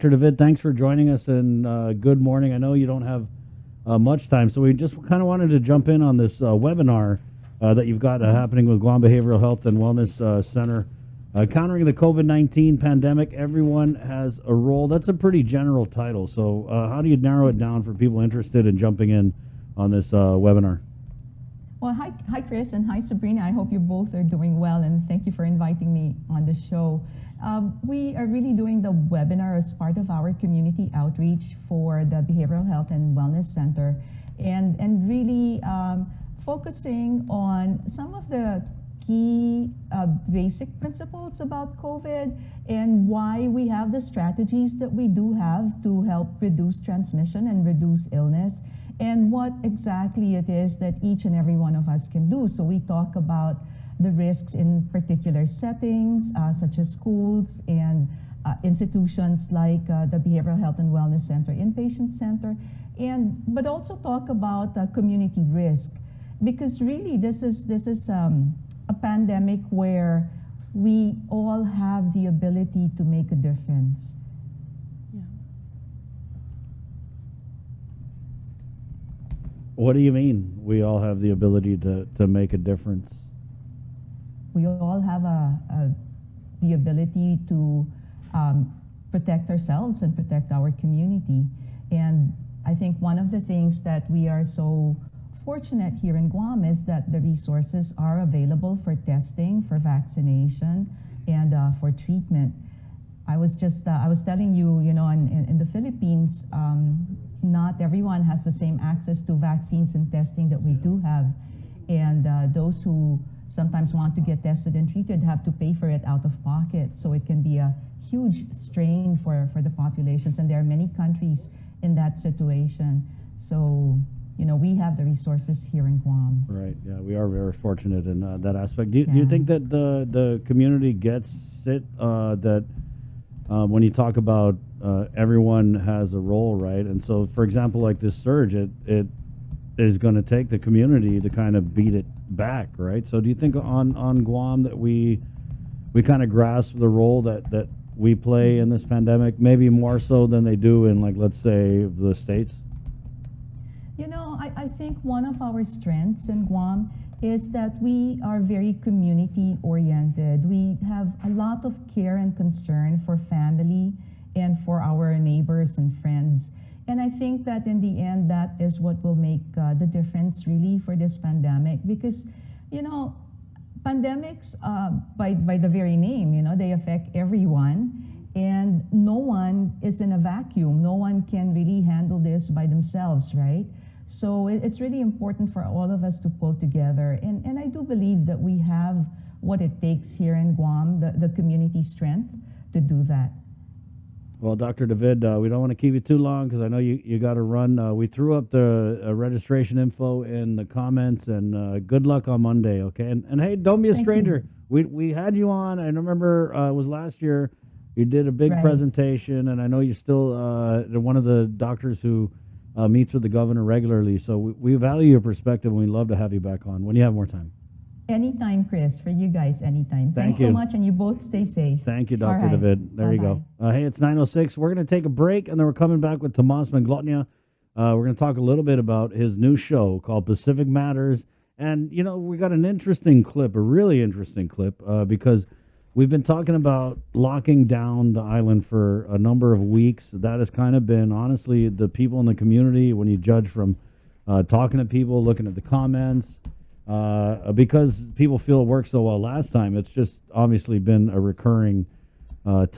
Dr. David, thanks for joining us, and good morning. I know you don't have much time, so we just kind of wanted to jump in on this webinar that you've got happening with Guam Behavioral Health and Wellness Center. Countering the COVID-19 pandemic, everyone has a role. That's a pretty general title. So how do you narrow it down for people interested in jumping in on this webinar? Well, hi, Chris, and hi, Sabrina. I hope you both are doing well, and thank you for inviting me on the show. We are really doing the webinar as part of our community outreach for the Behavioral Health and Wellness Center, and really focusing on some of the key basic principles about COVID and why we have the strategies that we do have to help reduce transmission and reduce illness, and what exactly it is that each and every one of us can do. So we talk about the risks in particular settings, such as schools and institutions like the Behavioral Health and Wellness Center, Inpatient Center, but also talk about community risk, because really this is a pandemic where we all have the ability to make a difference. Yeah. What do you mean we all have the ability to make a difference? We all have the ability to protect ourselves and protect our community. And I think one of the things that we are so fortunate here in Guam is that the resources are available for testing, for vaccination, and for treatment. I was telling you, in the Philippines, not everyone has the same access to vaccines and testing that we do have. And those who sometimes want to get tested and treated have to pay for it out of pocket. So it can be a huge strain for the populations. And there are many countries in that situation. So, we have the resources here in Guam. Right. Yeah, we are very fortunate in that aspect. Do you think that the community gets it? That when you talk about everyone has a role, right? And so, for example, like this surge, it is going to take the community to kind of beat it back, right? So, do you think on Guam that we kind of grasp the role that we play in this pandemic, maybe more so than they do in, like, let's say, the States? I think one of our strengths in Guam is that we are very community oriented. We have a lot of care and concern for family and for our neighbors and friends. And I think that in the end, that is what will make the difference really for this pandemic, because, pandemics, by the very name, they affect everyone, and no one is in a vacuum. No one can really handle this by themselves, right? So it's really important for all of us to pull together. And I do believe that we have what it takes here in Guam, the community strength to do that. Well, Dr. David, we don't want to keep you too long because I know you got to run. We threw up the registration info in the comments, and good luck on Monday, okay? And hey, don't be a stranger. We had you on. I remember it was last year. You did a big presentation, and I know you're still one of the doctors who meets with the governor regularly. So we value your perspective, and we'd love to have you back on when you have more time. Anytime, Chris, for you guys, anytime. Thanks so much, and you both stay safe. Thank you, Dr. David. There you go. Hey, it's 9:06. We're going to take a break, and then we're coming back with Tomas Manglotnia. We're going to talk a little bit about his new show called Pacific Matters. And, we got an interesting clip, a really interesting clip, because we've been talking about locking down the island for a number of weeks. That has kind of been, honestly, the people in the community, when you judge from talking to people, looking at the comments, because people feel it worked so well last time, it's just obviously been a recurring topic.